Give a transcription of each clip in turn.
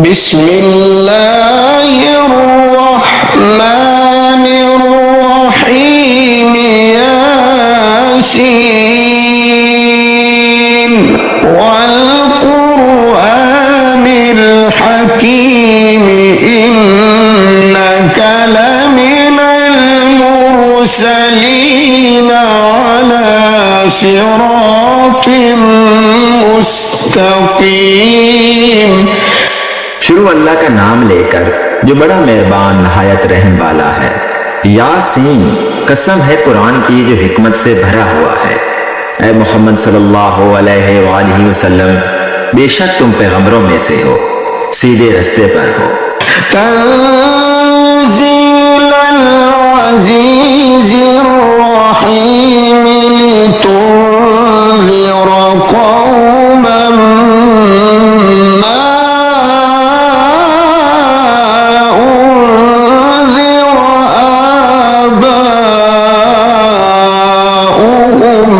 बिस्मिल्लाहिर्रहमानिर्रहीम यासीन वल कुरआनिल हकीम इन्नका लमिनल मुरसलीन अला सिरातिम मुस्तकीम। शुरू अल्लाह का नाम लेकर जो बड़ा मेहरबान नहायत रहम वाला है। यासीन, कसम है कुरान की जो हिकमत से भरा हुआ है। ऐ मोहम्मद सल्लल्लाहु अलैहि वसल्लम, बेशक तुम पैगंबरों में से हो, सीधे रास्ते पर हो। तंज़ीलल अज़ीज़िर रहीम लितुन्ज़िरा कौमन मा उन्ज़िरा आबाउहुम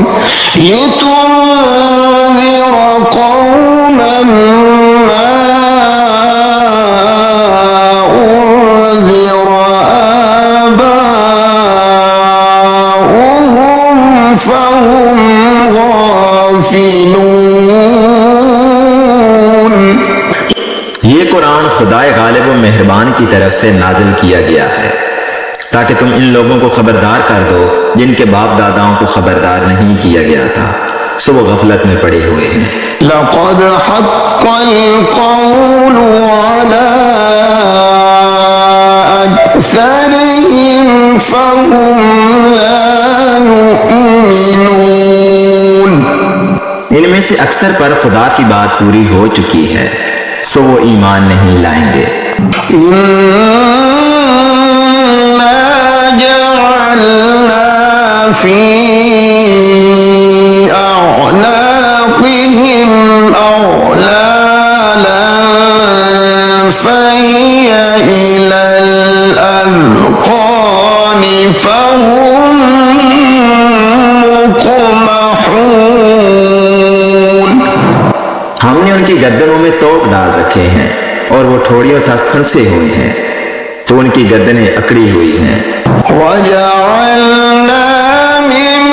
लितुन्ज़िरा कौमन मा उन्ज़िरा आबाउहुम फहुम गाफिलून। ये कुरान खुदाए गालिब व मेहरबान की तरफ से नाजिल किया गया है ताकि तुम इन लोगों को खबरदार कर दो जिनके बाप दादाओं को खबरदार नहीं किया गया था, सो वो गफलत में पड़े हुए हैं। लक़द हक़्क़ल क़ौलु अला अक्सरिहिम फ़हुम ला युमिनून। इनमें से अक्सर पर खुदा की बात पूरी हो चुकी है, सो वो ईमान नहीं लाएंगे। इन्ना जअलना फी अअनाक़िहिम अग़लालन फ़हिय इलल अज़क़ानि फ़हुम मुक़महून। हमने उनकी गर्दनों में तोप डाल रखे हैं और वो ठोड़ियों तक फंसे हुए हैं, तो उनकी गर्दनें अकड़ी हुई हैं। वजअलना मिन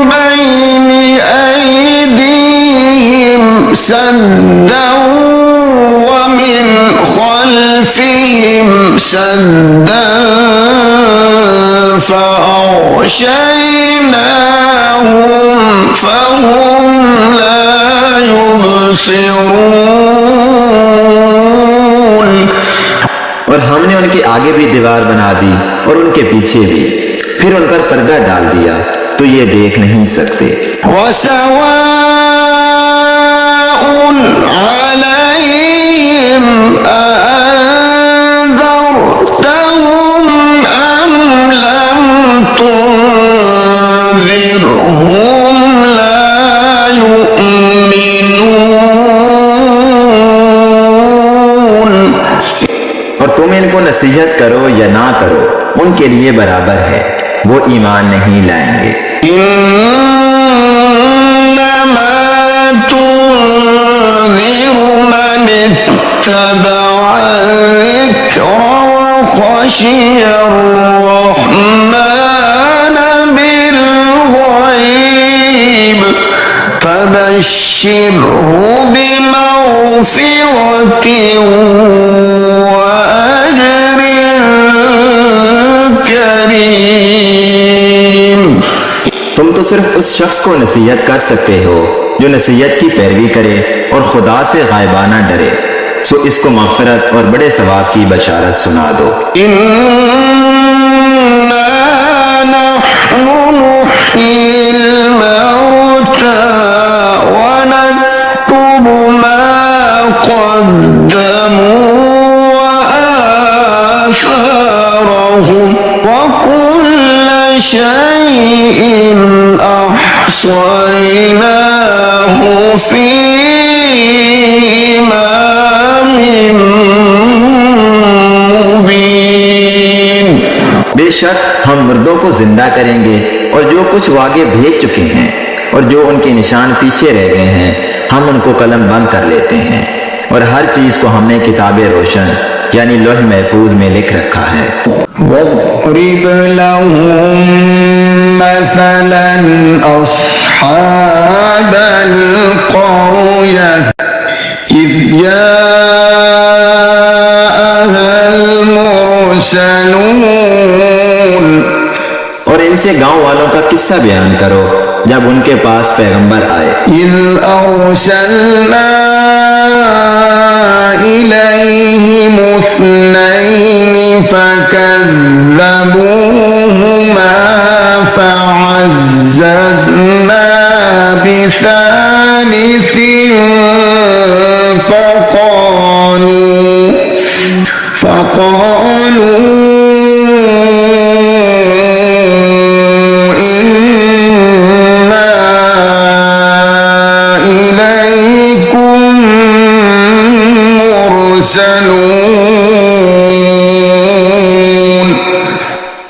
बैनि ऐदीहिम सद्दन व मिन खल्फिहिम सद्दन फ़अग़शयनाहुम फ़हुम ला युबसिरून। और हमने उनके आगे भी दीवार बना दी और उनके पीछे भी, फिर उन पर पर्दा डाल दिया तो ये देख नहीं सकते। वसवाउन अलैहिम अअन्ज़रतहुम अम लम तुन्ज़िरहुम ला युमिनून। और तुम इनको नसीहत करो या ना करो, उनके लिए बराबर है, वो ईमान नहीं लाएंगे। इन्नमा तुन्ज़िरु मन इत्तबअ ज़िक्र व ख़शिय अर्रहमान बिलग़ैब फबश्शिरहु बिमग़फ़िरतिन व अज्रिन करीम। तुम तो सिर्फ उस शख्स को नसीहत कर सकते हो जो नसीहत की पैरवी करे और खुदा से गायबाना डरे, सो इसको मग़फ़िरत और बड़े सवाब की बशारत सुना दो। इन्ना नहनु नुह्यिल मौता व नक्तुबु मा क़द्दमू व आसारहुम व कुल्ल शैइन अहसयनाहु फी इमामिन मुबीन। बेशक हम मुर्दों को जिंदा करेंगे और जो कुछ वो आगे भेज चुके हैं और जो उनके निशान पीछे रह गए हैं हम उनको कलम बंद कर लेते हैं और और हर चीज को हमने किताब रोशन यानी लौह महफूज में लिख रखा है। واضرب لهم مثلا أصحاب القرية إذ جاءها المرسلون। और इनसे गांव वालों का किस्सा बयान करो जब उनके पास पैगंबर आए। إذ أرسلنا إليهم اثنين فكذبوهما فعززنا بثالث فقالوا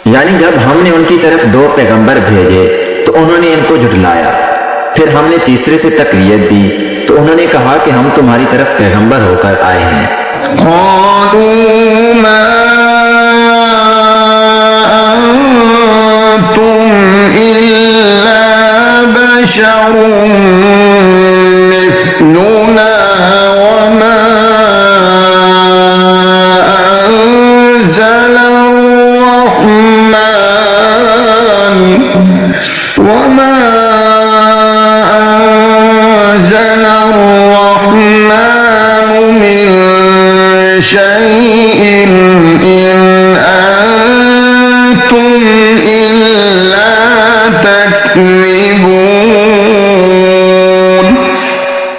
यानी जब हमने उनकी तरफ दो पैगंबर भेजे तो उन्होंने इनको झुठलाया। फिर हमने तीसरे से तकरीयत दी तो उन्होंने कहा कि हम तुम्हारी तरफ पैगंबर होकर आए हैं।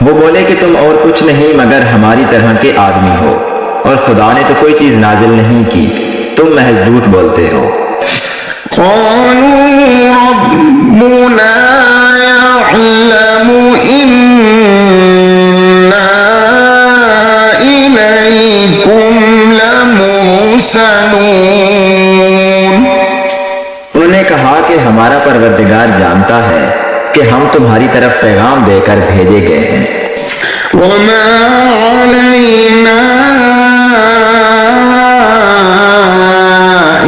वो बोले कि तुम और कुछ नहीं मगर हमारी तरह के आदमी हो और खुदा ने तो कोई चीज नाजिल नहीं की, तुम महज झूठ बोलते हो। उन्होंने कहा कि हमारा परवरदिगार जानता है कि हम तुम्हारी तरफ पैगाम देकर भेजे गए हैं। वमा अलैना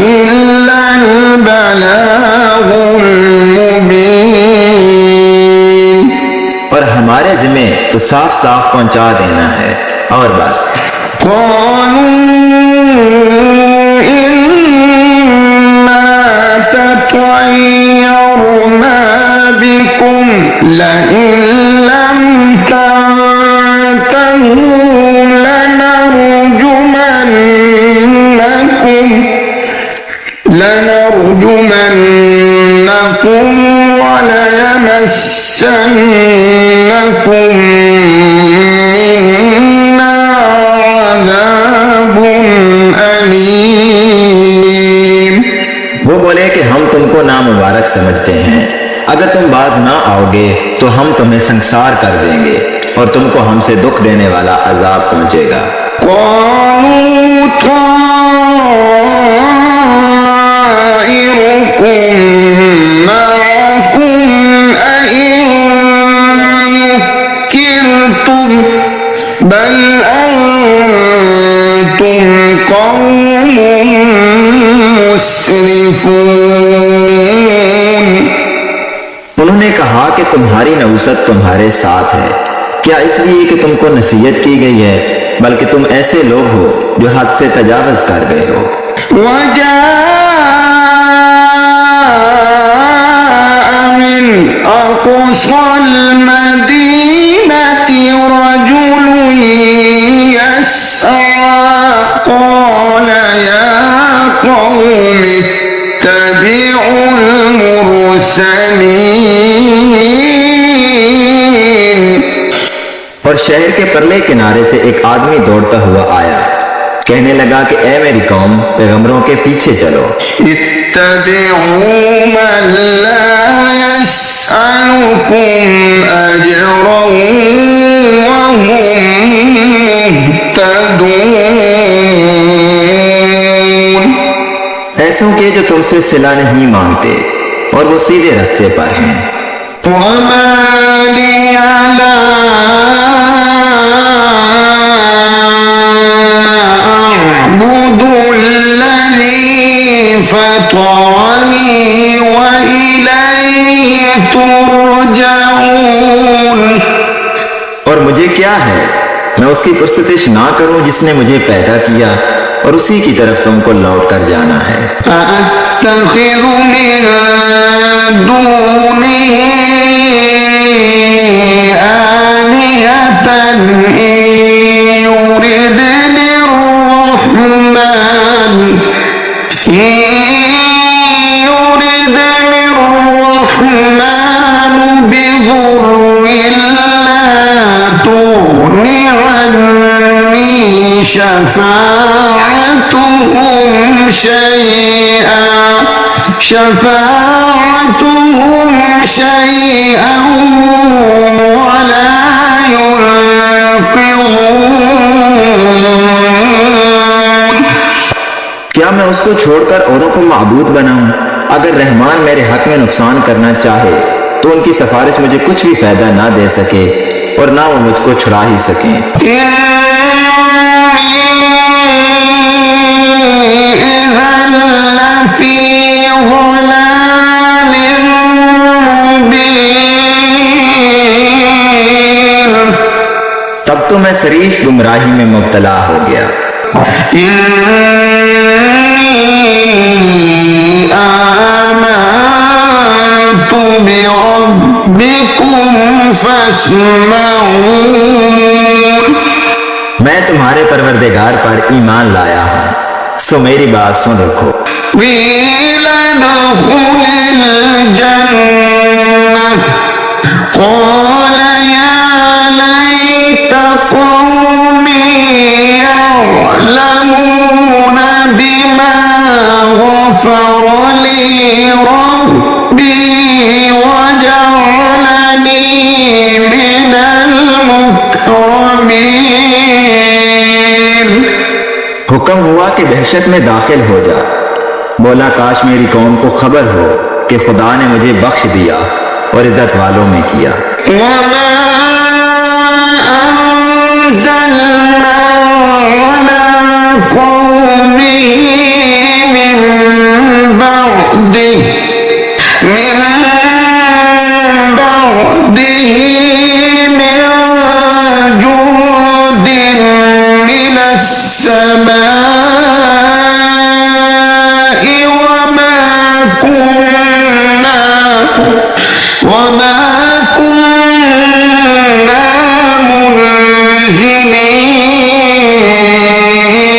इल्लल बलागुल मुबीन। और हमारे जिम्मे तो साफ साफ पहुंचा देना है और बस। لئن لم تنتهوا لنرجمنكم وليمسنكم منا عذاب أليم। वो बोले कि हम तुमको नामुबारक समझते हैं, अगर तुम बाज ना आओगे तो हम तुम्हें संसार कर देंगे और तुमको हमसे दुख देने वाला अजाब पहुंचेगा। बल अंतुम कौम मुस्रिफून। उन्होंने कहा कि तुम्हारी नौसत तुम्हारे साथ है, क्या इसलिए कि तुमको नसीहत की गई है, बल्कि तुम ऐसे लोग हो जो हद से तजावज कर गए हो। मिन अक़सल मदीनति रजुल यस्आ क़ाल या क़ौम इत्तबिउल मुरसलीन। और शहर के परले किनारे से एक आदमी दौड़ता हुआ आया, कहने लगा कि ए मेरी कौम, पैगंबरों के पीछे चलो। इत्तबिउ मन ला यसअलुकुम अजरन व हुम मुहतदून। ऐसों के जो तुमसे सिला नहीं मांगते और वो सीधे रास्ते पर हैं। वमा लिया ला فطرني وإليه ترجعون। और मुझे क्या है, मैं उसकी पुरस्तिश ना करूं जिसने मुझे पैदा किया और उसी की तरफ तुमको लौट कर जाना है। أأتخذ من دونه آلهة إن يردني الرحمن بضر لا تغن عني شفاعتهم شيئا ولا ينقذون। क्या मैं उसको छोड़कर औरों को माबूद बनाऊं? अगर रहमान मेरे हक में नुकसान करना चाहे तो उनकी सिफारिश मुझे कुछ भी फायदा ना दे सके और ना वो मुझको छुड़ा ही सके। तब तो मैं सरीफ गुमराही में मुब्तला हो गया। आमनतु बिरब्बिकुम फस्मऊन। मैं तुम्हारे परवरदिगार पर ईमान लाया हूँ, सो मेरी बात सुन रखो। قال يا ليت قومي يعلمون بما غفر لي ربي وجعلني من المكرمين। हुक्म हुआ कि दहशत में दाखिल हो जा। बोला काश मेरी कौम को खबर हो कि खुदा ने मुझे बख्श दिया और इज्जत वालों में किया। वमा अंज़लना अला कौमिही मिन बअदिही मिन जुंदिन मिनस समाई वमा कुन्ना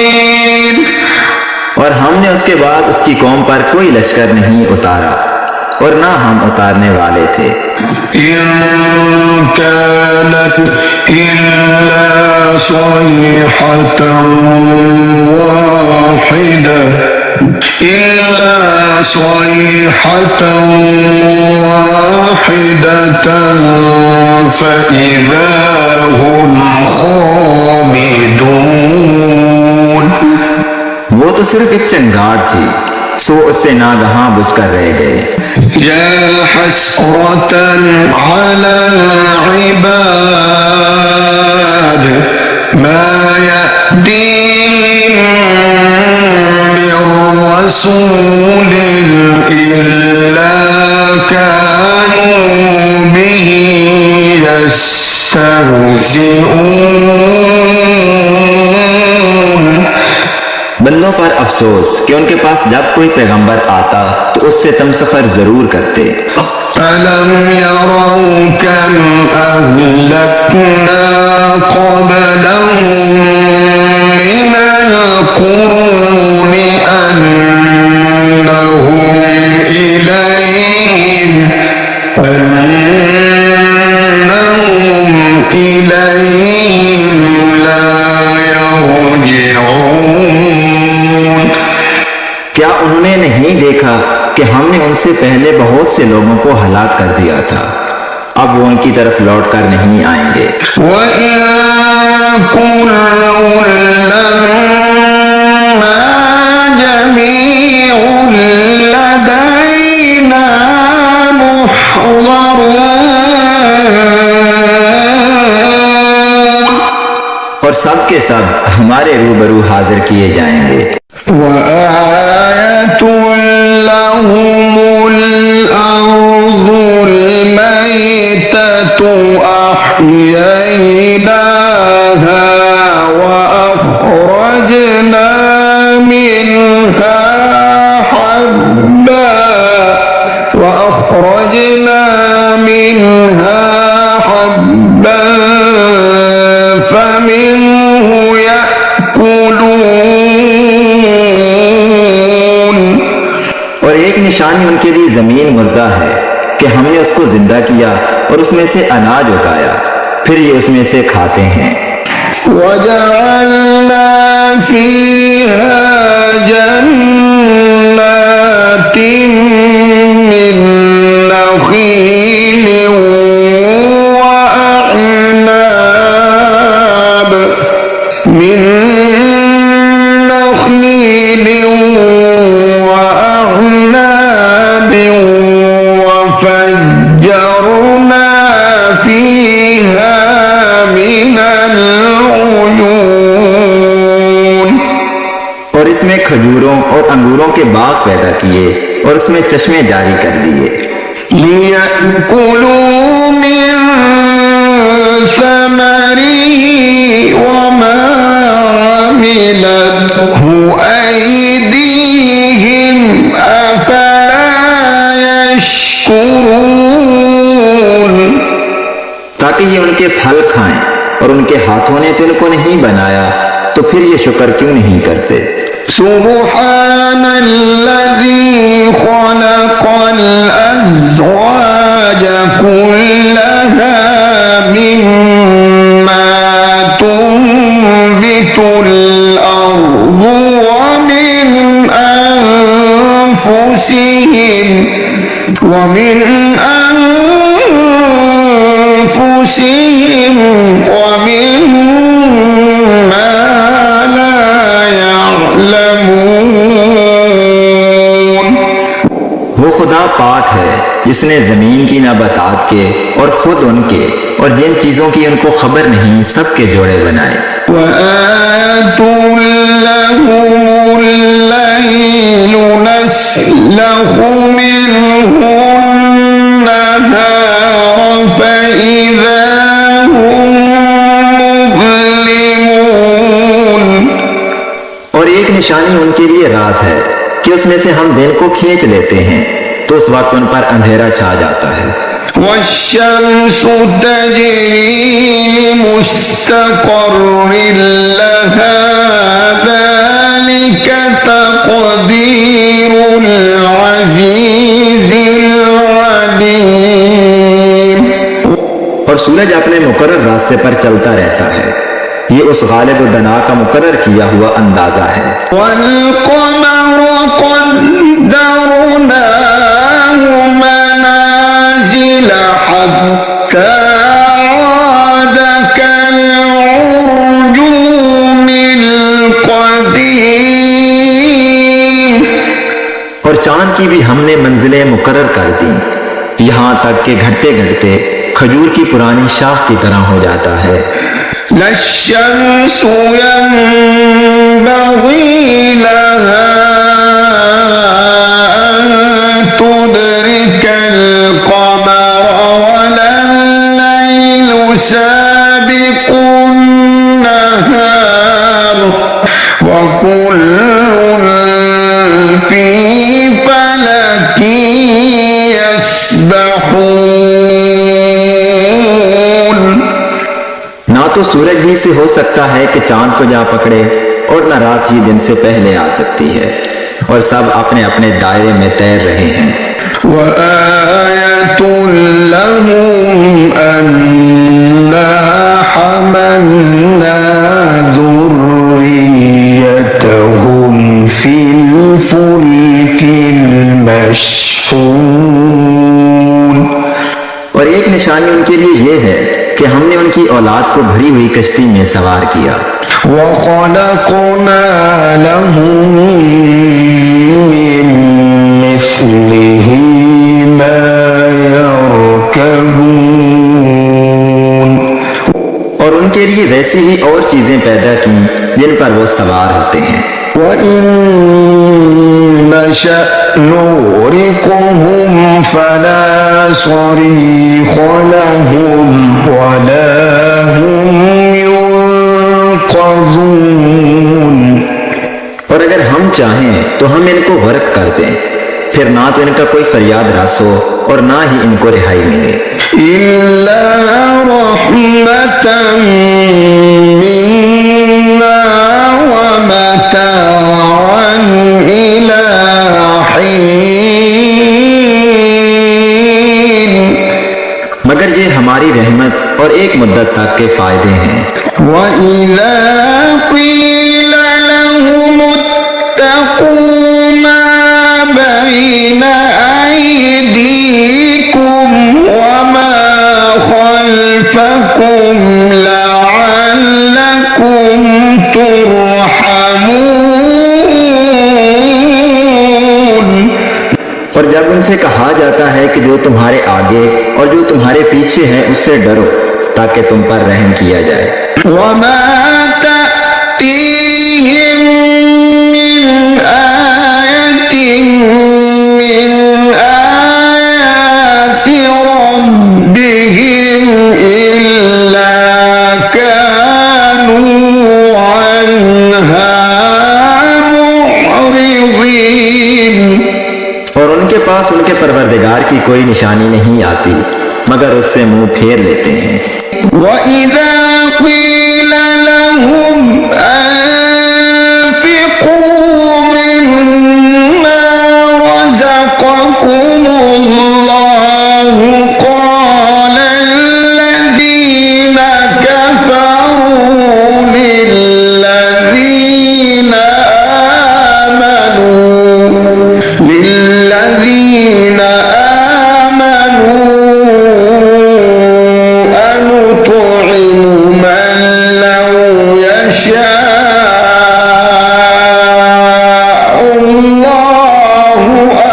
मुनज़िलीन। और हमने उसके बाद उसकी कौम पर कोई लश्कर नहीं उतारा और ना हम उतारने वाले थे। इन कानत इल्ला सयहतन वाहिदतन फइज़ा हुम खामिदून। वो तो सिर्फ एक चंगार थी, सो उससे नागहां बुझकर रह गए। या हसरतन अला इबाद मा यअतीहिम मिर रसूलिन इल्ला कानू बिही यस्तहज़िऊन। बंदों पर अफसोस कि उनके पास जब कोई पैगंबर आता तो उससे तमसखर जरूर करते। अलम यरौ कम अहलकना क़ब्लहुम मिनल क़ुरूनि अन्नहुम इलैहिम ला यरजिऊन। क्या उन्होंने नहीं देखा कि हमने उनसे पहले बहुत से लोगों को हलाक कर दिया था, अब वो उनकी तरफ लौट कर नहीं आएंगे। और सब के सब हमारे रूबरू हाजिर किए जाएंगे। वआयतुल لهم الأرض الميتة أحييناها وأخرجنا منها حبا فمنه يأكلون। और एक निशानी उनके लिए जमीन मुर्दा है कि हमने उसको जिंदा किया और उसमें से अनाज उगाया, फिर ये उसमें से खाते हैं। वजअलना फीहा जन्नातिन मिन नखील वअअनाब وفجرنا فيها من العيون। और इसमें खजूरों और अंगूरों के बाग पैदा किए और उसमें चश्मे जारी कर दिए। लियअकुलू मिन समरिही वमा अमिलतहु ऐदीहिम अफला यशकुरून। ताकि ये उनके फल खाएं, और उनके हाथों ने तो इनको नहीं बनाया, तो फिर ये शुक्र क्यों नहीं करते। सुब्हानल्लज़ी खलक़ल अज़वाज कुल्लहा मिम्मा तुंबितुल अर्दु व मिन अनफुसिहिम वमिम्मा ला यअलमून। वो खुदा पाक है जिसने जमीन की नबातात के और खुद उनके और जिन चीजों की उनको खबर नहीं सबके जोड़े बनाए। وآتوا لهم الليل نسلخ منه النهار فإذا هم مظلمون। और एक निशानी उनके लिए रात है कि उसमें से हम दिन को खींच लेते हैं, तो उस वक्त उन पर अंधेरा छा जाता है। والشمس تجري لمستقر لها ذلك تقدير العزيز العليم। और सूरज अपने मुकर्रर रास्ते पर चलता रहता है, ये उस गालिब व दना का मुकर्रर किया हुआ अंदाजा है। والقمر قدرناه منازل حتى عاد كالعرجون القديم। और चांद की भी हमने मंजिलें मुकर्रर कर दी, यहाँ तक कि घटते घटते खजूर की पुरानी शाख की तरह हो जाता है। लश्शम्स यंबग़ी लहा अन तुदरिकल क़मर वल्लैलु साबिक़ुन नहार वकुल्लुन फ़ी फ़लकिन यस्बहून। ना तो सूरज ही से हो सकता है कि चांद को जा पकड़े, और न रात ही दिन से पहले आ सकती है, और सब अपने अपने दायरे में तैर रहे हैं। वआयतुन लहुम अन्ना हमलना ذُرِّيَّتَهُمْ फिल फुल्किल मशहून। और एक निशानी उनके लिए ये है कि हमने उनकी औलाद को भरी हुई कश्ती में सवार किया। वख़लक़ना लहुम मिन मिस्लिही मा यरकबून। और उनके लिए वैसी ही और चीजें पैदा की जिन पर वो सवार होते हैं। وإن نشأ نغرقهم فلا صريخ لهم ولا هم ينقذون। और अगर हम चाहें तो हम इनको गर्क कर दें, फिर ना तो इनका कोई फरियाद रस हो और ना ही इनको रिहाई मिले। इल्ला रहमतन मिन्ना व मताअन इला हीन। मगर ये हमारी रहमत और एक मुद्दत तक के फायदे हैं। व इज़ा क़ील लहुम इत्तक़ू मा बैन अयदीकुम व मा खल्फकुम लअल्लकुम तुरहमून। और जब उनसे कहा जाता है कि जो तुम्हारे आगे और जो तुम्हारे पीछे है उससे डरो ताकि तुम पर रहम किया जाए। वमा तअतीहिम मिन आयतिन मिन आयाति रब्बिहिम इल्ला कानू अन्हा मुअरिदीन। और उनके पास उनके परवरदिगार की कोई निशानी नहीं आती मगर उससे मुंह फेर लेते हैं। वइज़ा क़ील लहुम अन्फ़िक़ू मिम्मा रज़क़कुमुल्लाहु क़ाल अल्लज़ीना कफ़रू लिल्लज़ीना आमनू अनुत'iमु मन लौ यशाअल्लाहु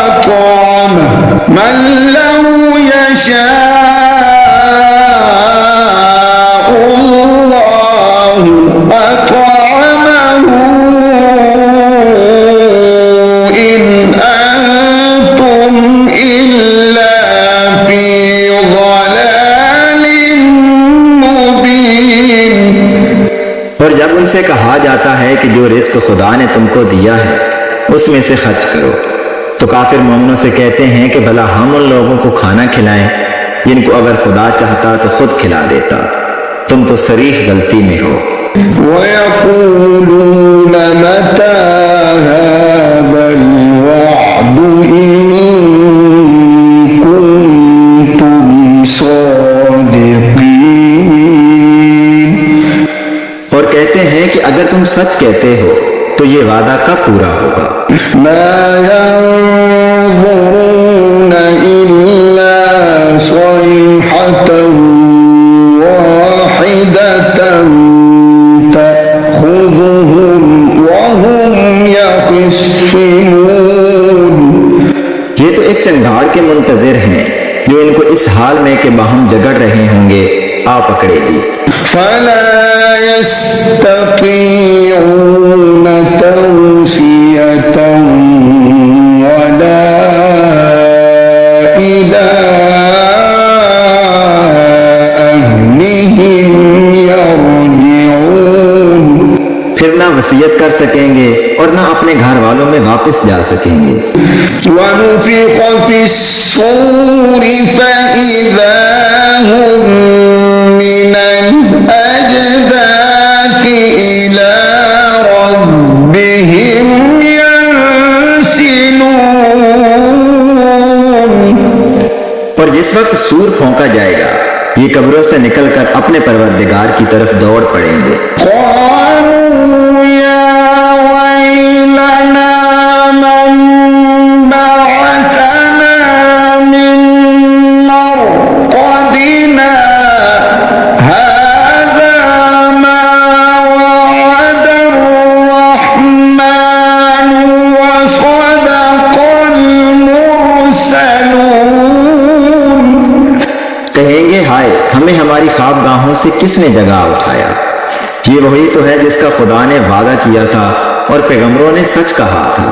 अत'अमहु मन लौ यशाअल्लाहु अत'अमहु इन अंतुम इल्ला फी ज़लालिम मुबीन। और जब उनसे कहा जाता है कि जो रिज्क खुदा ने तुमको दिया है उसमें से खर्च करो, तो काफिर मोमिनों से कहते हैं कि भला हम उन लोगों को खाना खिलाएं जिनको अगर खुदा चाहता तो खुद खिला देता, तुम तो सरीह गलती में हो। वयक़ूलून मता हाज़ल वअदु इन कुन्तुम सादिक़ीन। और कहते हैं कि अगर तुम सच कहते हो तो ये वादा कब पूरा होगा। मा यंज़ुरून इल्ला सयहतन वाहिदतन तअख़ुज़ुहुम वहुम यख़िस्सिमून। ये तो एक चंगाड़ के मुंतजिर हैं जो इनको इस हाल में कि बाहम झगड़ रहे होंगे आ पकड़ेगी। फला यस्ततीऊन तौसियतन वला इला अहलिहिम यरजिऊन। फिर ना वसीयत कर सकेंगे और ना अपने घर वालों में वापस जा सकेंगे। वनुफ़िख़ फ़िस्सूर फ़इज़ा हुम मिनल अजदाथि इला रब्बिहिम यंसिलून। और जिस वक्त सूर फौंका जाएगा ये कब्रों से निकलकर अपने परवरदिगार की तरफ दौड़ पड़ेंगे। क़ालू या वैलना मन बअसना मिन मरक़दिना हाज़ा मा वअदर रहमानु व सदक़ल मुरसलून। कहेंगे हाय हमें हमारी ख्वाबगाहों से किसने जगा उठाया। ये वही तो है जिसका खुदा ने वादा किया था और पैगंबरों ने सच कहा था।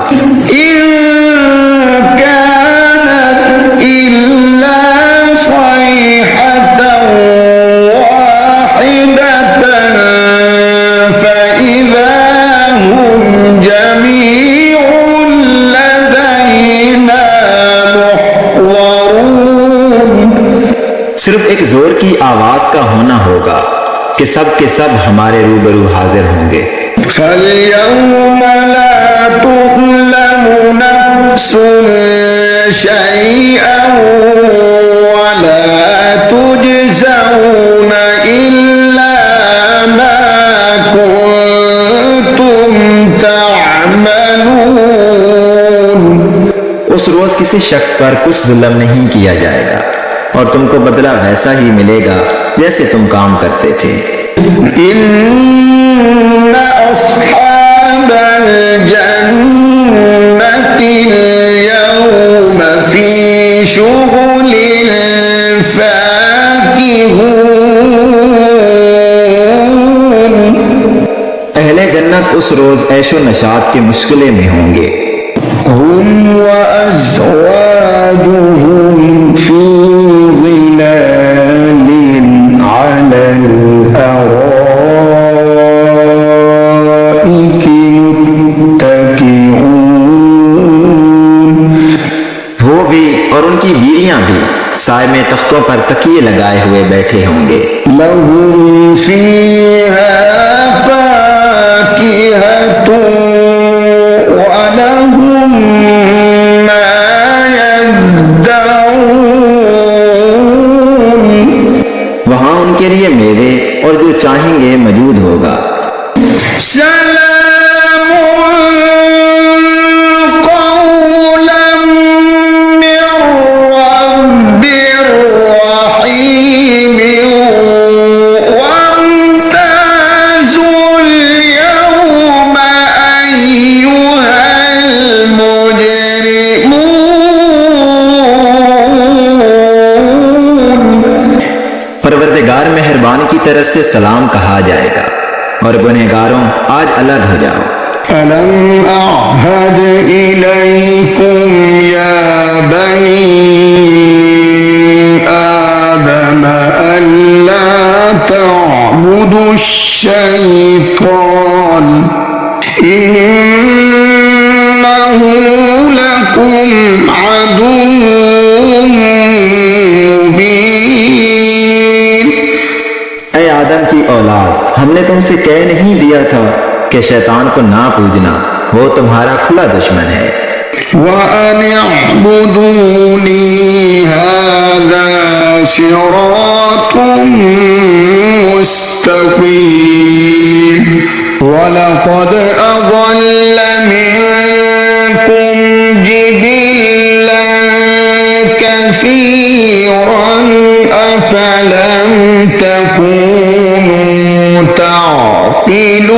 इन कानत इल्ला सयहतन वाहिदतन फइज़ा हुम जमीउन लदैना मुहज़रून। सिर्फ एक जोर की आवाज का होना होगा कि सब के सब हमारे रूबरू हाजिर होंगे। فَالْيَوْمَ لَا تُظْلَمُ نَفْسٌ شَيْئًا وَلَا تُجْزَوْنَ إِلَّا مَا كُنتُمْ تَعْمَلُونَ। उस रोज किसी शख्स पर कुछ जुल्म नहीं किया जाएगा और तुमको बदला वैसा ही मिलेगा जैसे तुम काम करते थे। إن أصحاب الجنة اليوم في شغل فاكهون। अहले जन्नत उस रोज ऐशो नशात के मुश्किले में होंगे। هم وأزواجهم في ظلال على الأرائك متكئون। वो भी और उनकी बीवियां भी साय में तख्तों पर तकिए लगाए हुए बैठे होंगे। لهم فيها فاكهة ولهم ما يدعون। वहां उनके लिए मेवे और जो चाहेंगे मौजूद होगा। سلام قولا من رب رحيم وامتازوا اليوم أيها المجرمون। परवरदिगार मेहरबान की तरफ से सलाम कहा जाएगा और गुनहगारों आज अलग हो जाओ। ألم أعهد إليكم يا بني آدم ألا تعبدوا الشيطان إنه لكم عدو مبين। ऐ आदम की औलाद, हमने तुमसे कह नहीं दिया था कि शैतान को ना पूजना, वो तुम्हारा खुला दुश्मन है। وأن اعبدوني هذا صراط مستقيم ولقد أضل منكم جبلا كثيرا أفلم تكونوا تعقلون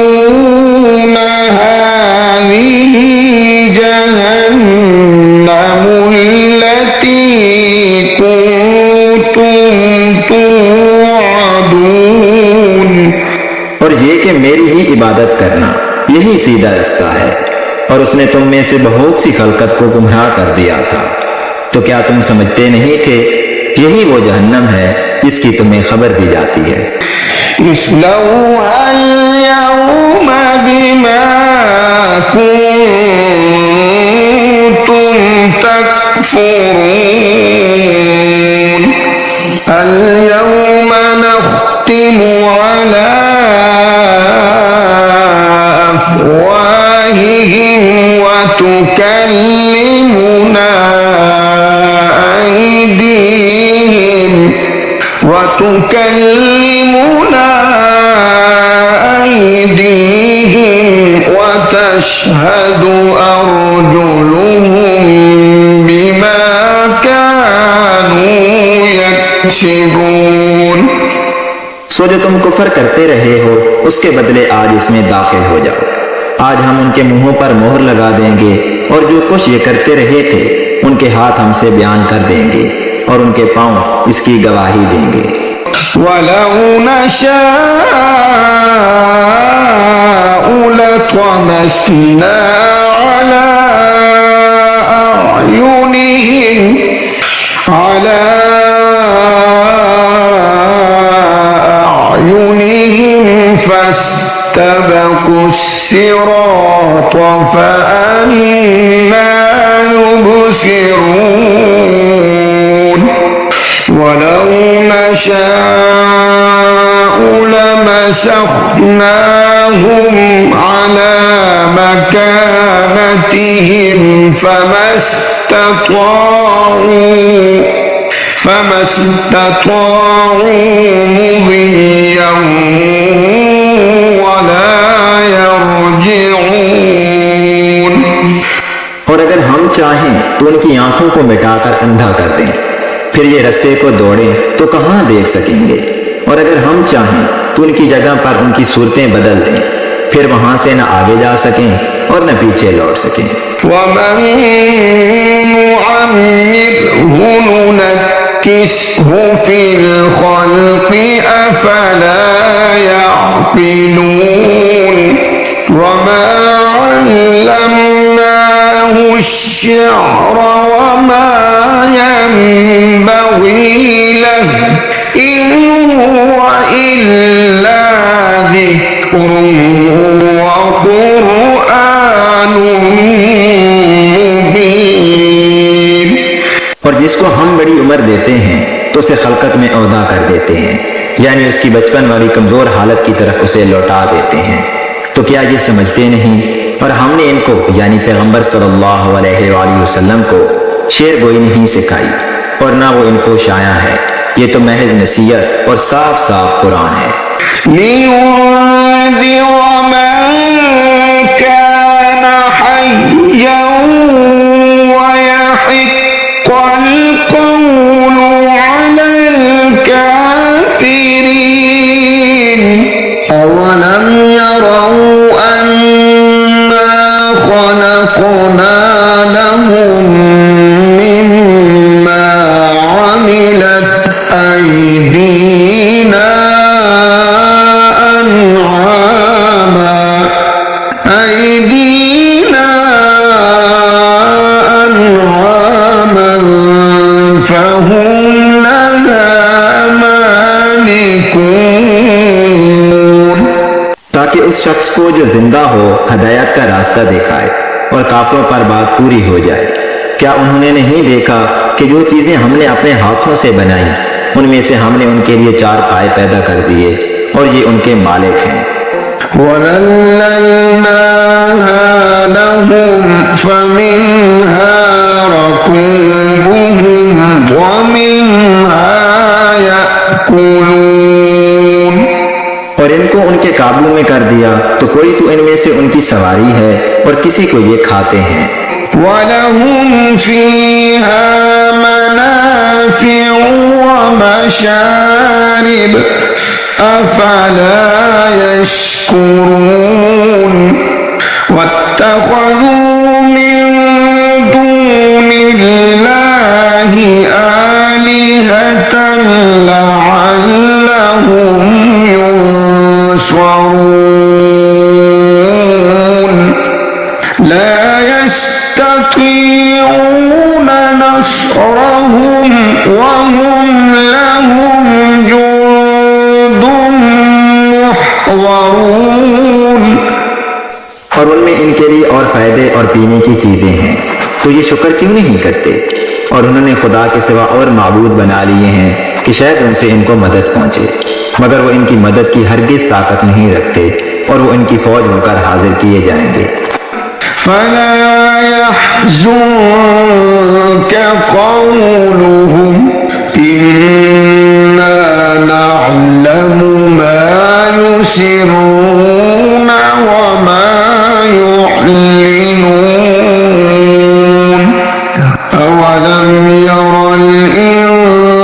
هذه جهنم التي كنتم توعدون। और ये कि मेरी ही इबादत करना यही सीधा रास्ता है और उसने तुम में से बहुत सी खलकत को गुमराह कर दिया था। तो क्या तुम समझते नहीं थे यही वो जहन्नम है जिसकी तुम्हें खबर दी जाती है। اصلوها اليوم بما كنتم تكفرون اليوم نختم على أفواههم وتكلمنا أيديهم وتشهد أرجلهم بما كانوا يكسبون। सो जो तुम कुफर करते रहे हो उसके बदले आज इसमें दाखिल हो जाओ। आज हम उनके मुंहों पर मोहर लगा देंगे और जो कुछ ये करते रहे थे उनके हाथ हमसे बयान कर देंगे और उनके पांव इसकी गवाही देंगे। ولو نشاء لطمسنا على أعينهم فاستبقوا الصراط فأنى يبصرون ولو نشاء لمسخناهم على مكانتهم فما استطاعوا مضيا ولا يرجعون। और अगर हम चाहें तो उनकी आंखों को मिटाकर अंधा कर दें, फिर ये रास्ते को दौड़ें तो कहां देख सकेंगे। और अगर हम चाहें तो उनकी जगह पर उनकी सूरतें बदल दें, फिर वहां से न आगे जा सकें और न पीछे लौट सकें। वमन नुअम्मिरहु नुनक्किसहु फिल खल्क़ि अफला यअक़िलून वमा अल्लमनाहु अश्शिअर वमा यंबग़ी लहु इन हुव इल्ला ज़िक्रुन व क़ुरआनुन मुबीन। और जिसको हम बड़ी उम्र देते हैं तो उसे खलकत में औदा कर देते हैं, यानी उसकी बचपन वाली कमजोर हालत की तरफ उसे लौटा देते हैं। तो क्या ये समझते नहीं? और हमने इनको यानी पैगंबर सल्लल्लाहु अलैहि वसल्लम को शेर गोई नहीं सिखाई और ना वो इनको शाया है। ये तो महज नसीहत और साफ साफ कुरान है। लियुन्ज़िर मन कान हय्यन वयहिक़्क़ल क़ौलु अलल काफ़िरीन अवलम यरौ अन्ना खलक़ना लहुम मिम्मा अमिलत أيدينا أنعاما فهم لها مالكون। ताकि उस शख्स को जो जिंदा हो हदायत का रास्ता दिखाए और काफिरों पर बात पूरी हो जाए। क्या उन्होंने नहीं देखा कि जो चीजें हमने अपने हाथों से बनाई उनमें से हमने उनके लिए 4 पाए पैदा कर दिए और ये उनके मालिक हैं। وَذَلَّلْنَاهَا لَهُمْ فَمِنْهَا رَكُوبُهُمْ وَمِنْهَا يَأْكُلُونَ। और इनको उनके काबू में कर दिया तो कोई तो इनमें से उनकी सवारी है और किसी को ये खाते हैं। وَلَهُمْ فِيهَا مَنَافِعُ وَمَشَارِبُ أَفَلَا يَشْكُرُونَ وَاتَّخَذُوا مِن دُونِ اللَّهِ آلِهَةً لَعَلَّهُمْ يُنصَرُونَ لا يستطيعون نصرهم وهم لهم جند محضرون। और उनमें इनके लिए और फायदे और पीने की चीजें हैं, तो ये शुक्र क्यों नहीं करते? और उन्होंने खुदा के सिवा और माबूद बना लिए हैं कि शायद उनसे इनको मदद पहुंचे, मगर वो इनकी मदद की हरगिज ताकत नहीं रखते और वो इनकी फौज होकर हाजिर किए जाएंगे। فلا يحزنك قولهم إنا نعلم ما يسرون وما يعلنون أولم ير الإنسان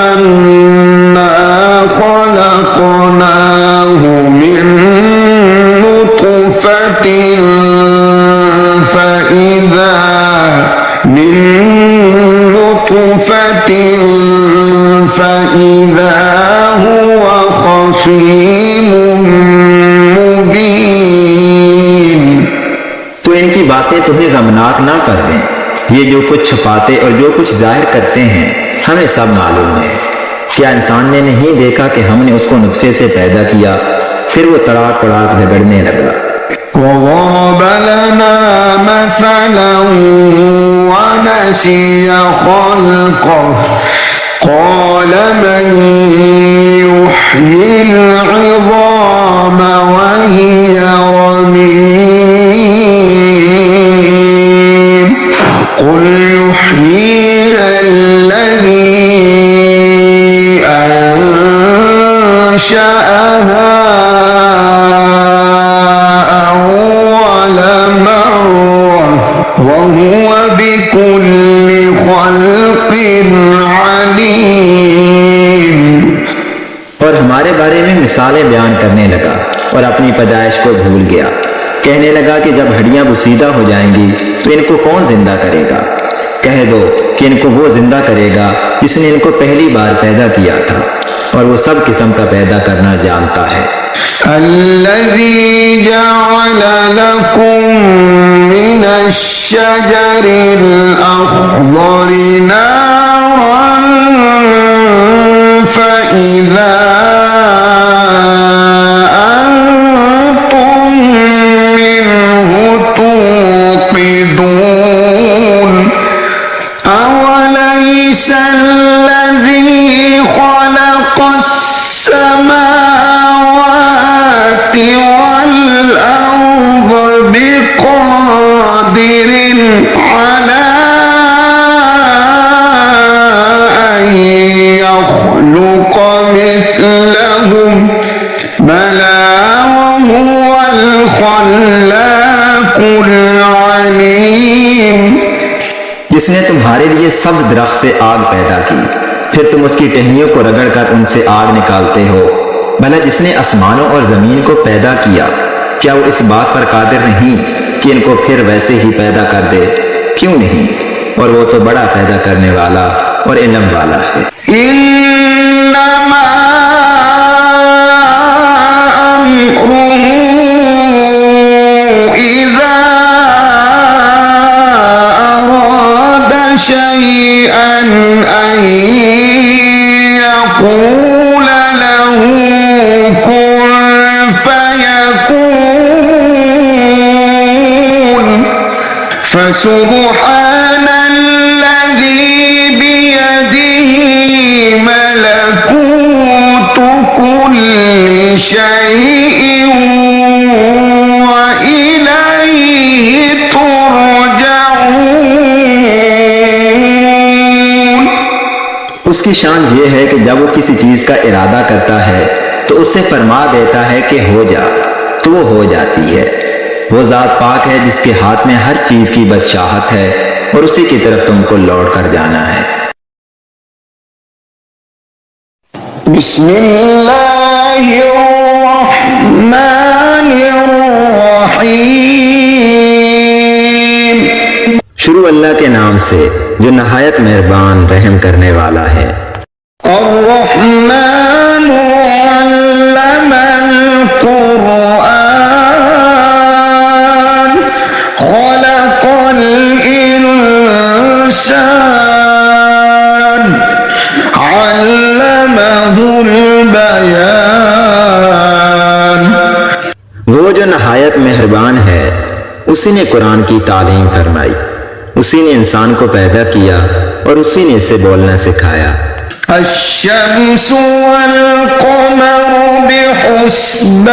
أنا خلقناه من نطفة فإذا هو خصيم मुबीन। तो इनकी बातें तुम्हें गमनाक ना कर दें। ये जो कुछ छुपाते और जो कुछ जाहिर करते हैं हमें सब मालूम है। क्या इंसान ने नहीं देखा कि हमने उसको नुत्फे से पैदा किया, फिर वो तड़ाक तड़ाक झगड़ने लगा। وضرب لنا مثلا ونسي خلقه قال من يحيي العظام وهي رميم قل يحييها الذي أنشأها وهو بكل خلق عليم। और हमारे बारे में मिसालें बयान करने लगा और अपनी पैदाइश को भूल गया। कहने लगा कि जब हड्डियां बुसीदा हो जाएंगी तो इनको कौन जिंदा करेगा। कह दो कि इनको वो जिंदा करेगा जिसने इनको पहली बार पैदा किया था और वो सब किस्म का पैदा करना जानता है। الذي جعل لكم من الشجر الأخضر نارا فإذا أنتم منه توقدون أوليس الذي خلق السماوات والأرض بقادر على أن يخلق مثلهم بلى وهو الخلاق العليم। जिसने तुम्हारे लिए सब्ज दरख्त से आग पैदा की, फिर तुम उसकी टहनियों को रगड़कर उनसे आग निकालते हो। भला जिसने आसमानों और जमीन को पैदा किया, क्या वो इस बात पर कादिर नहीं कि इनको फिर वैसे ही पैदा कर दे? क्यों नहीं? और वो तो बड़ा पैदा करने वाला और इल्म वाला है। इन्नमा अम्रुहु इज़ा अरादा शैअन अन यक़ूल लहू कुन फयकून फसुब्हान الذي بيده ملكوت كل شيء وإليه ترجعون। उसकी शान ये है कि जब वो किसी चीज का इरादा करता है तो उससे फरमा देता है कि हो जा, तो वो हो जाती है। वो जात पाक है जिसके हाथ में हर चीज की बादशाहत है और उसी की तरफ तुमको लौट कर जाना है। बिस्मिल्लाहिर्रहमानिर्रहीम। शुरू अल्लाह के नाम से जो नहायत मेहरबान रहम करने वाला है। अर्रहमानु अल्लमल कुरआन खलक़ल इंसान अल्लमहुल बयान। वो जो नहायत मेहरबान है उसी ने कुरान की तालीम फरमाई, उसी ने इंसान को पैदा किया और उसी ने इसे बोलना सिखाया। अश्शम्सु वल क़मरु बिहुस्बान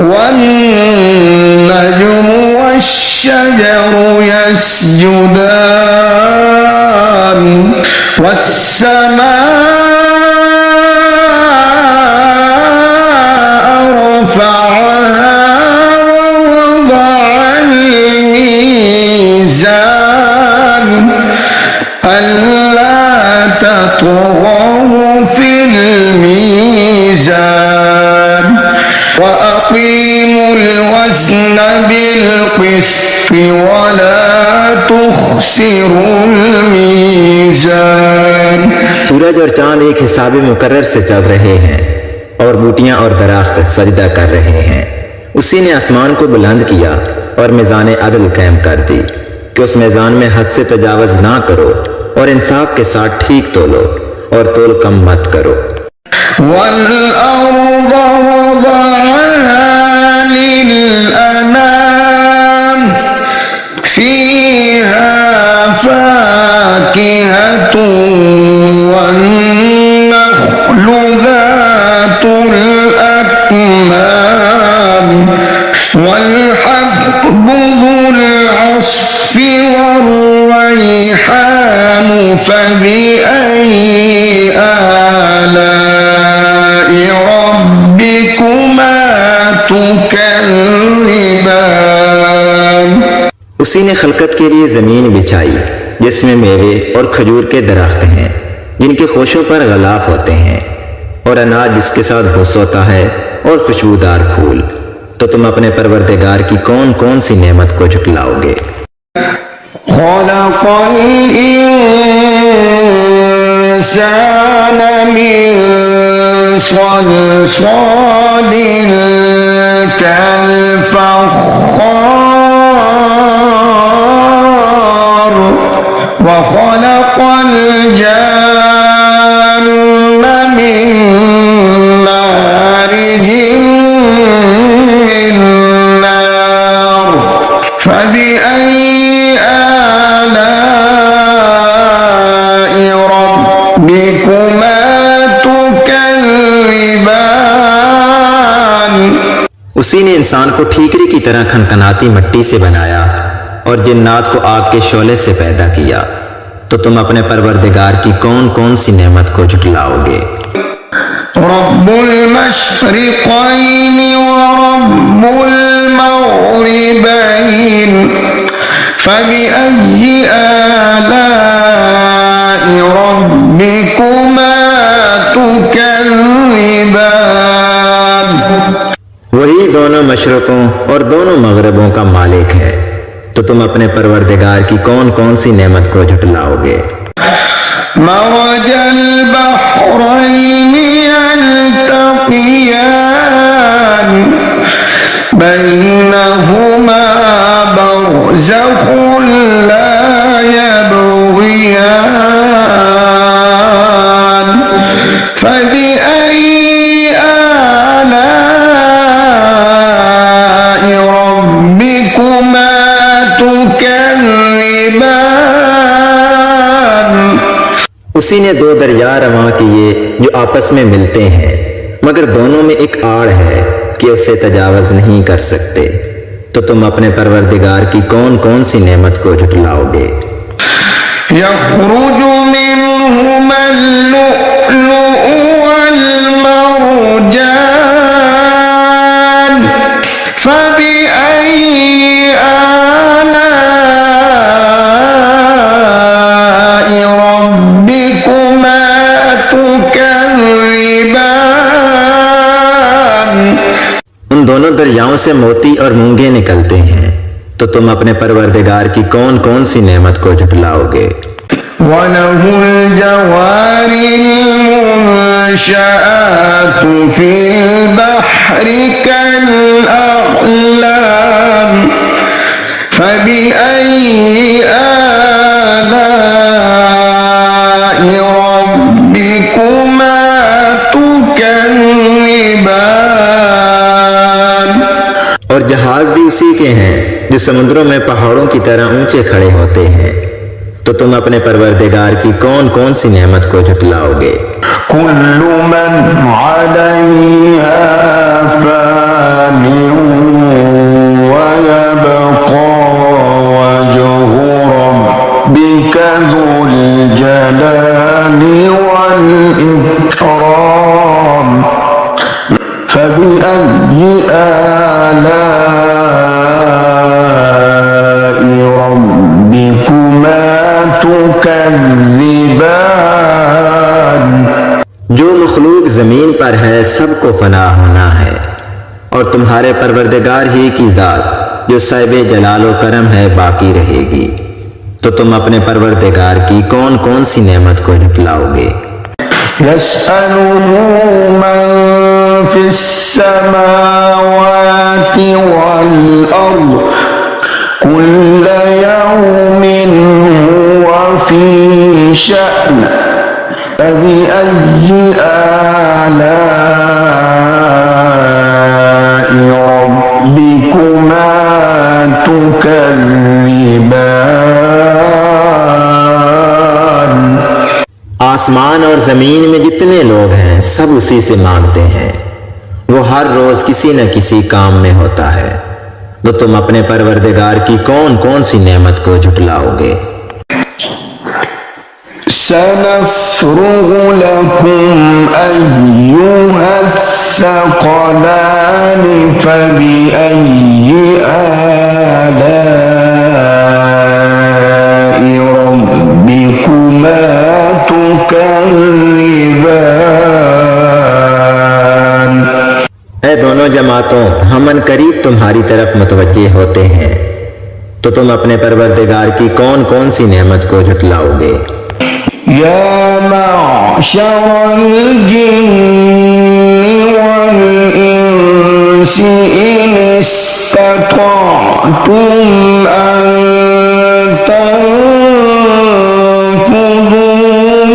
वन नज्मु वश्शजरु यस्जुदान वस्समाअ रफ़अहा ववضعल मीज़ान अल्ला तत्गौ फिल मीज़ान وأقيموا الوزن بالقسط ولا تخسروا الميزان। सूरज और चांद एक हिसाब मुकर्रर से चल रहे हैं और बूटियां और दरख्त सजदा कर रहे हैं। उसी ने आसमान को बुलंद किया और मिजान अदल कायम कर दी कि उस मिजान में हद से तजावज ना करो और इंसाफ के साथ ठीक तोलो और तोल कम मत करो। والأرض وضعها للأنام فيها فاكهة والنخل ذات الأكمام والحب ذو العصف والريحان فبأي آلاء ربكما تكذبان। उसी ने खलकत के लिए जमीन बिछाई जिसमें मेवे और खजूर के दरख्त हैं जिनके खोशों पर गलाफ होते हैं और अनाज जिसके साथ हुस होता है और खुशबूदार फूल। तो तुम अपने परवरदिगार की कौन कौन सी नेमत को झुटलाओगे। خلق الإنسان من صلصال كالفخار وخلق الجان من مارج من نار فبأي آلاء ربكما تكذبان। उसी ने इंसान को ठीकरी की तरह खनखनाती मिट्टी से बनाया और जिन्नात को आग के शोले से पैदा किया। तो तुम अपने परवरदिगार की कौन कौन सी नेमत को झुटलाओगे। रब्बुल मशरिक़ैन व रब्बुल मग़रिबैन फबिअय्यि आलाइ रब्बिकुमा तुकज़्ज़िबान। वही दोनों मशरकों और दोनों मगरबों का मालिक है। तो तुम अपने परवरदिगार की कौन कौन सी नेमत को झुटलाओगे। मरजल बहरैनि यल्तक़ियान बैनहुमा बरज़ख़ुन ला यबग़ियान फबिअय्यि आलाइ रब्बिकुमा तुकज़्ज़िबान। उसी ने दो दरिया रवां किए जो आपस में मिलते हैं मगर दोनों में एक आड़ है कि उसे तजावज नहीं कर सकते। तो तुम अपने परवरदिगार की कौन कौन सी नेमत को झुटलाओगे। यख़रुजु मिन्हुमल लुअ्लुअु वल मरजान फबिअय्यि आलाइ रब्बिकुमा तुकज़्ज़िबान। उन दोनों दरियाओं से मोती और मूंगे निकलते हैं। तो तुम अपने परवरदिगार की कौन कौन सी नेमत को झुटलाओगे। वलहुल जवारिल मुंशआतु फिल बहरि कल अअलाम फबिअय्यि आलाइ रब्बिकुमा तुकज़्ज़िबान। और जहाज भी उसी के हैं जो समुद्रों में पहाड़ों की तरह ऊंचे खड़े होते हैं। तो तुम अपने परवरदिगार की कौन कौन सी नेमत को झुटलाओगे। कुल्लु मन अलैहा फानिन व यबक़ा वजहु रब्बिका ज़ुल जलाली वल इकराम फबिअय्यि आलाइ रब्बिकुमा तुकज़्ज़िबान। जो मखलूक जमीन पर है सबको फना होना है और तुम्हारे परवरदिगार ही की जात जो साहिबे जलालो करम है बाकी रहेगी। तो तुम अपने परवरदिगार की कौन कौन सी नेमत को झुटलाओगे? यसअलुहु मन फिस समावाति वल अर्द कुल्ल यौमिन हुवा फी शअन फबिअय्यि आलाइ रब्बिकुमा तुकज़्ज़िबान। आसमान और जमीन में जितने लोग हैं सब उसी से मांगते हैं। वो हर रोज किसी न किसी काम में होता है। तो तुम अपने परवरदिगार की कौन कौन सी नेमत को झुटलाओगे? सनफ्रुगु लकुम अय्युहस्सक़लानि फबिअय्यि आलाइ रब्बिकुमा तुकज़्ज़िबान। ऐ दोनों जमातों, हम करीब तुम्हारी तरफ मुतवज्जे होते हैं। तो तुम अपने परवरदिगार की कौन कौन सी नेमत को झुटलाओगे? या मअशरल जिन्नि वल इंसि इन इस्ततअतुम अन तंफुदू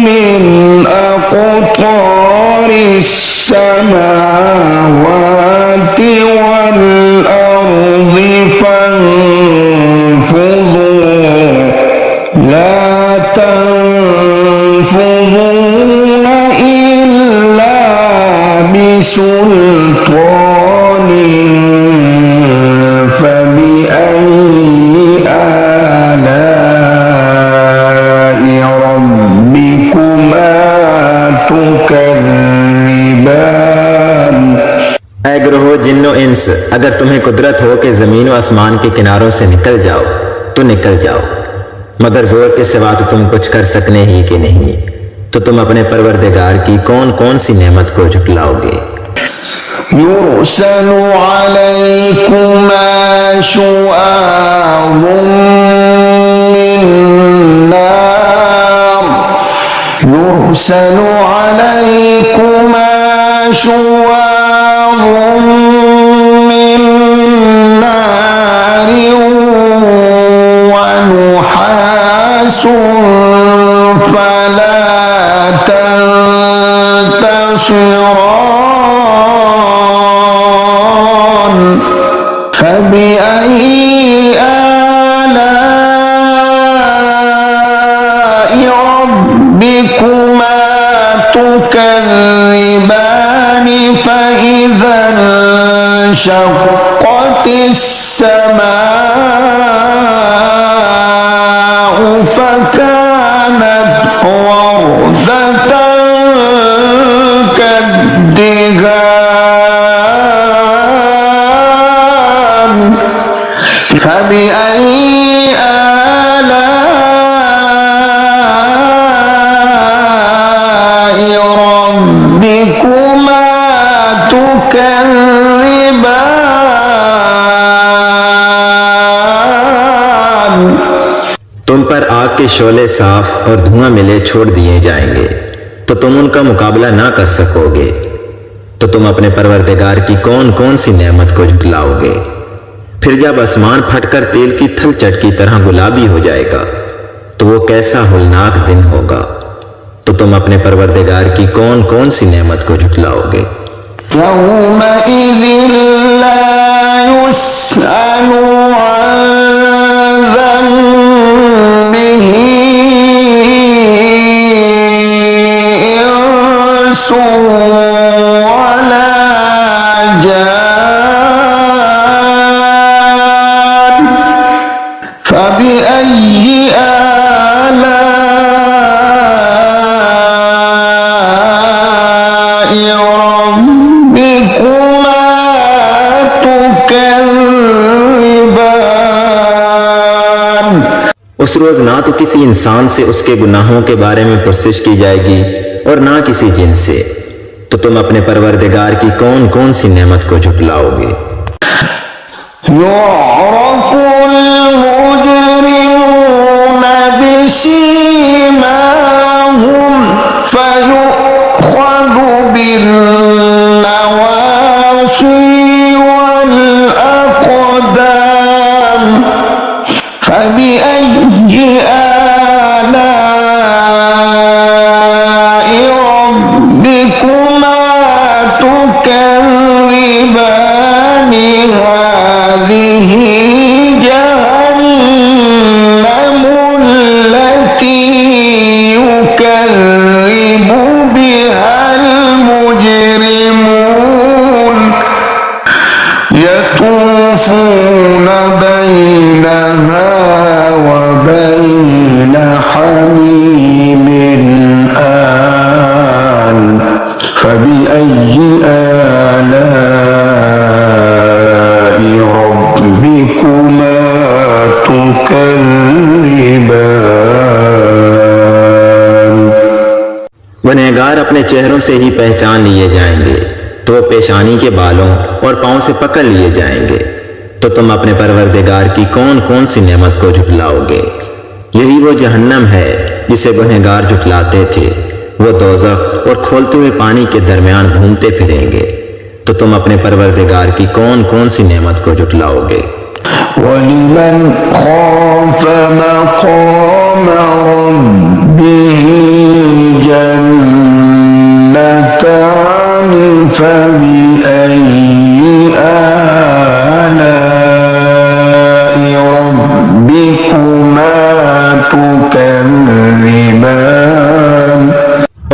मिन अक़तारिस समावाति वल अर्दि फंफुदू ला तंफुदून इल्ला बिसुल्तानिन फबिअय्यि आलाइ रब्बिकुमा तुकज़्ज़िबान। ऐ ग्रोहो जिन्नो इंस, अगर तुम्हें कुदरत हो कि जमीन व आसमान के किनारों से निकल जाओ तो निकल जाओ, मगर जोर के सिवा तो तुम कुछ कर सकने ही कि नहीं। तो तुम अपने परवरदिगार की कौन कौन सी नेमत को झुटलाओगे? युरसलु अलैकुमा शुआबुम मिन नार युरसलु अलैकुमा शुआबुम मिन नार व नुहासुन फला तंतसिरान फबिअय्यि आलाइ रब्बिकुमा तुकज़्ज़िबान फइज़ा इंशक़्क़तिस समाउ फकानत वरदतन कद्दिगान फबिअय्यि आलाइ रब्बिकुमा तुकज़्ज़िबान। तुम पर आग के शोले साफ और धुआं मिले छोड़ दिए जाएंगे, तो तुम उनका मुकाबला ना कर सकोगे। तो तुम अपने परवरदिगार की कौन कौन सी नेमत को झुटलाओगे? फिर जब आसमान फटकर तेल की थलचट की तरह गुलाबी हो जाएगा तो वो कैसा होलनाक दिन होगा। तो तुम अपने परवरदिगार की कौन कौन सी नेमत को झुटलाओगे? यौमइज़िन ला युस्अलु अन ज़ंबिही इंसुन वला जान फबिअय्यि आलाइ रब्बिकुमा तुकज़्ज़िबान। उस रोज ना तो किसी इंसान से उसके गुनाहों के बारे में पुरसिश की जाएगी और ना किसी जिन से। तो तुम अपने परवरदिगार की कौन कौन सी नेमत को झुटलाओगे। يعرف المجرمون بسيماهم فيؤخذ بالنواصي والأقدام فبأي آلاء ربكما تكذبان هذه جهنم التي يكذب بها المجرمون يطوفون بينها وبين حميم آن فبأي آلاء ربكما تكذبان। गुनहगार अपने चेहरों से ही पहचान लिए जाएंगे तो वो पेशानी के बालों और पांव से पकड़ लिए जाएंगे। तो तुम अपने परवरदिगार की कौन कौन सी नेमत को झुटलाओगे। यही वो जहन्नम है जिसे गुनहगार झुटलाते थे। वो दोज़ख और खोलते हुए पानी के दरमियान घूमते फिरेंगे। तो तुम अपने परवरदिगार की कौन कौन सी नेमत को झुटलाओगे। वलिमन खाफ मक़ाम रब्बिह जन्नतान फबिअय्यि आलाइ रब्बिकुमा तुकज़्ज़िबान।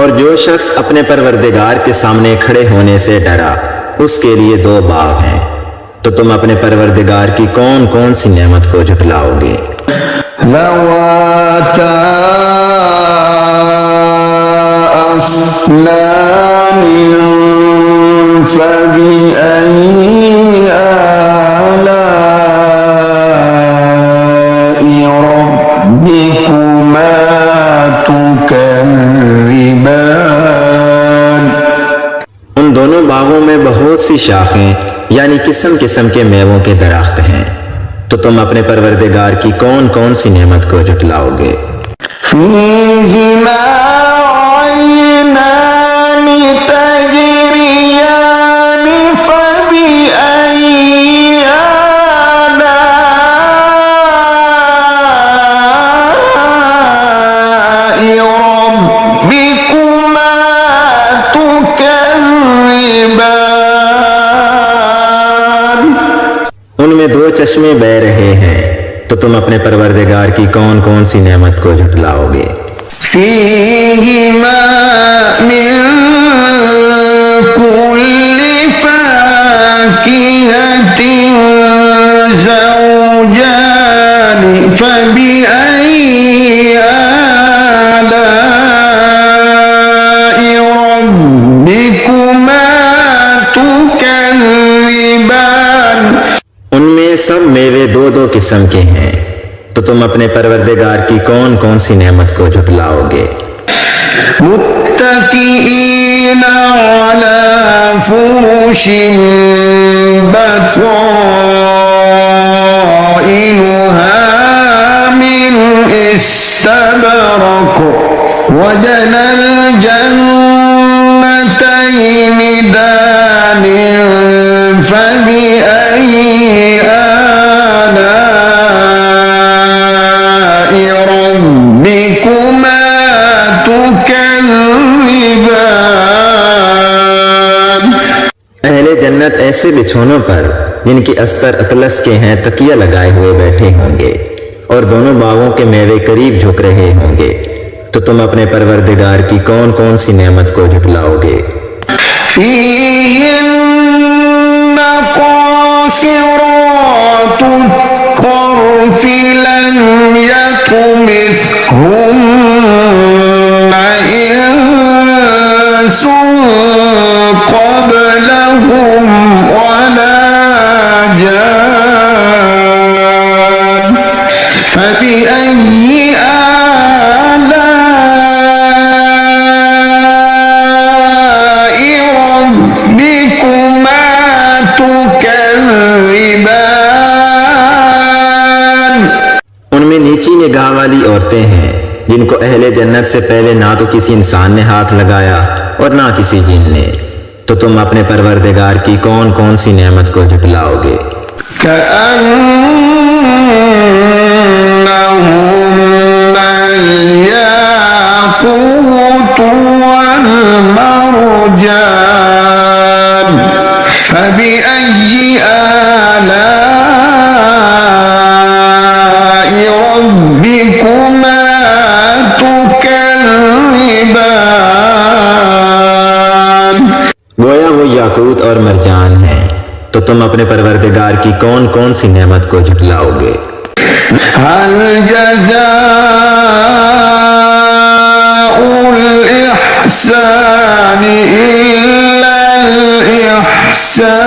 और जो शख्स अपने परवरदिगार के सामने खड़े होने से डरा उसके लिए दो बाव हैं। तो तुम अपने परवरदिगार की कौन कौन सी नेमत को झुटलाओगे। ज़वाता अफ़नान फ़बिअय्यि आलाइ रब्बिकुमा तुकज़्ज़िबान। उन दोनों बागों में बहुत सी शाखें यानी किस्म किस्म के मेवों के दरख्त हैं। तो तुम अपने परवरदिगार की कौन कौन सी नेमत को झुटलाओगे। फ़ीहिमा ऐनान तजरियान फ़बिअय्यि आलाइ रब्बिकुमा तुकज़्ज़िबान। उनमें दो चश्मे बह रहे हैं। तो तुम अपने परवरदिगार की कौन कौन सी नेमत को झुटलाओगे। फ़ीहिमा मिन कुल्लि फ़ाकिहतिन ज़ौजान फ़बिअय्यि आलाइ रब्बिकुमा तुकज़्ज़िबान। उनमें सब मेवे दो दो किस्म के हैं। तो तुम अपने परवरदिगार की कौन कौन सी नेमत को झुटलाओगे। मुत्तकीईना अला फुरुशिन बताइनुहा मिन इस्तबरक वजनल जन्नतैनि दान फबिअय्यि आलाइ रब्बिकुमा तुकज़्ज़िबान। अहले जन्नत ऐसे बिछौनों पर जिनकी अस्तर अतलस के हैं तकिया लगाए हुए बैठे होंगे और दोनों बागों के मेवे करीब झुक रहे होंगे। तो तुम अपने परवरदिगार की कौन कौन सी नेमत को झुटलाओगे। फ़ीहिन्न क़ासिरातुत तर्फ़ लम यत्मिथहुन्न इंसुन क़ब्लहुम वला जान फ़बिअय्यि आलाइ ये गाँव वाली औरतें हैं जिनको अहले जन्नत से पहले ना तो किसी इंसान ने हाथ लगाया और ना किसी जिन ने, तो तुम अपने परवरदिगार की कौन कौन सी नेमत को झुटलाओगे। كأنهن الياقوت والمرجان فبأي آلاء ربكما تكذبان। गोया वो याकूत और मरजान हैं, तो तुम अपने परवरदिगार की कौन कौन सी नेमत को झुटलाओगे। هل جزاء الإحسان إلا الإحسان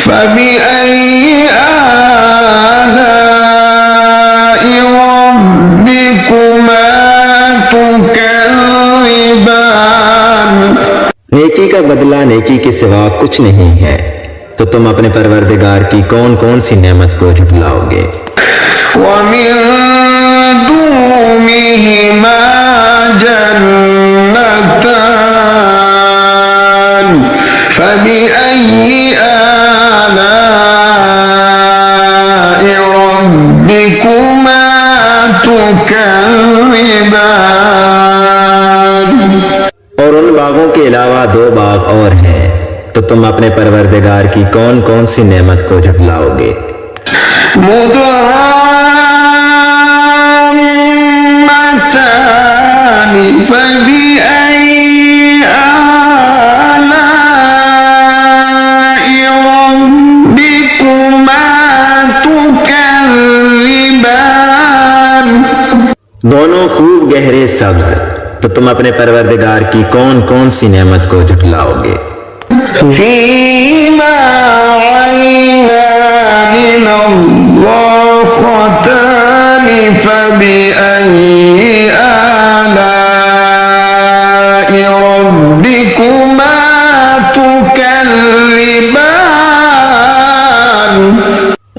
فبأي آلاء ربكما تكذبان। नेकी का बदला नेकी के सिवा कुछ नहीं है, तो तुम अपने परवरदिगार की कौन कौन सी नेमत को झुटलाओगे। ومن دونهما جنتان فبأي آلاء ربكما تكذبان। और उन बागों के अलावा दो बाग और हैं, तो तुम अपने परवरदिगार की कौन कौन सी नेमत को झुटलाओगे। मुदहाम्मतान फबिअय्यि आलाइ रब्बिकुमा तुकज़्ज़िबान। दोनों खूब गहरे सब्ज, तो तुम अपने परवरदिगार की कौन कौन सी नेमत को झुटलाओगे। فيما عينان نضاختان فبأي آلاء ربكما تكذبان।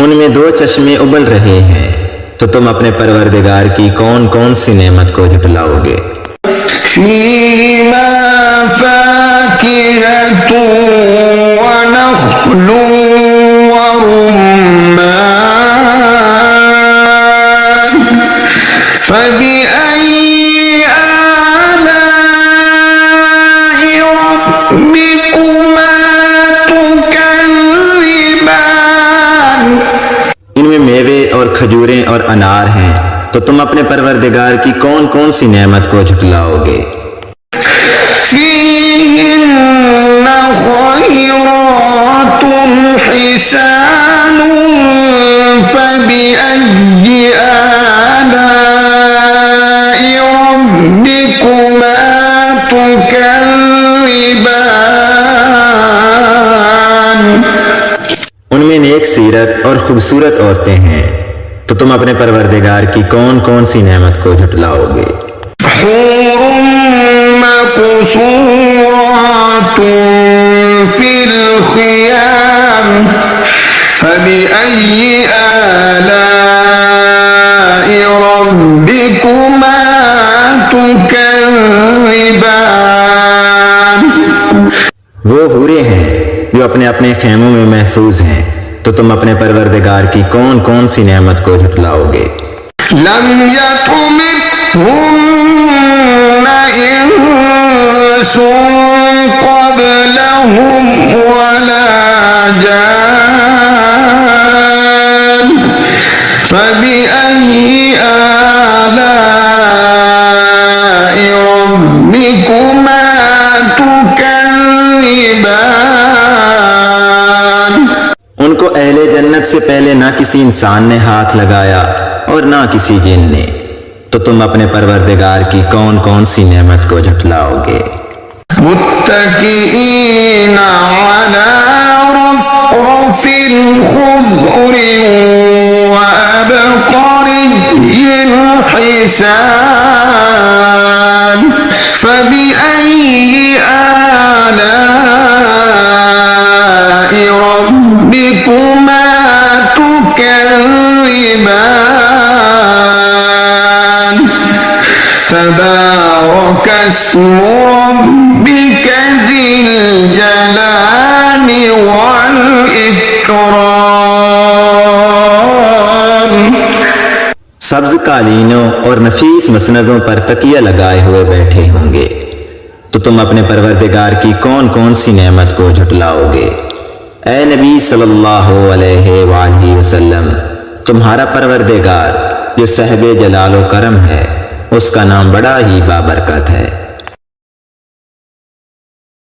उनमें दो चश्मे उबल रहे हैं, तो तुम अपने परवरदिगार की कौन कौन सी नेमत को झुटलाओगे। فيهما فاكهة ونخل ورمان فبأي آلاء ربكما تكذبان। इनमें मेवे और खजूरें और अनार हैं, तो तुम अपने परवरदिगार की कौन कौन सी नेमत को झुटलाओगे। فيهن خيرات حسان فبأي آلاء ربكما تكذبان। उनमें नेक सीरत और खूबसूरत औरतें हैं, तो तुम अपने परवरदिगार की कौन कौन सी नेमत को झुटलाओगे। حور مقصورات في الخيام فبأي آلاء ربكما تكذبان। वो हूरे हैं जो अपने अपने खेमों में महफूज हैं, तो तुम अपने परवरदिगार की कौन कौन सी नेमत को झुटलाओगे। لم يطمثهن إنس قبلهم ولا جان فبأي آلاء ربكما تكذبان। उनको अहले जन्नत से पहले ना किसी इंसान ने हाथ लगाया और ना किसी जिन ने, तो तुम अपने परवरदिगार की कौन कौन सी नेमत को झुटलाओगे। मुत्तकीईन अला रफ़रफ़ ख़ुद्र व अबक़री हिसान फबिअय्यि आलाइ रब्बिकुमा तुकज़्ज़िबान। تبارك اسم ربك ذي الجلال والإكرام। सब्ज कालीनों और नफीस मसनदों पर तकिया लगाए हुए बैठे होंगे तो तुम अपने परवरदिगार की कौन कौन सी नेमत को झुटलाओगे। ए नबी सल्लल्लाहु अलैहि वसल्लम, तुम्हारा परवरदिगार जो साहिब जलाल व करम है, उसका नाम बड़ा ही बाबरकत है।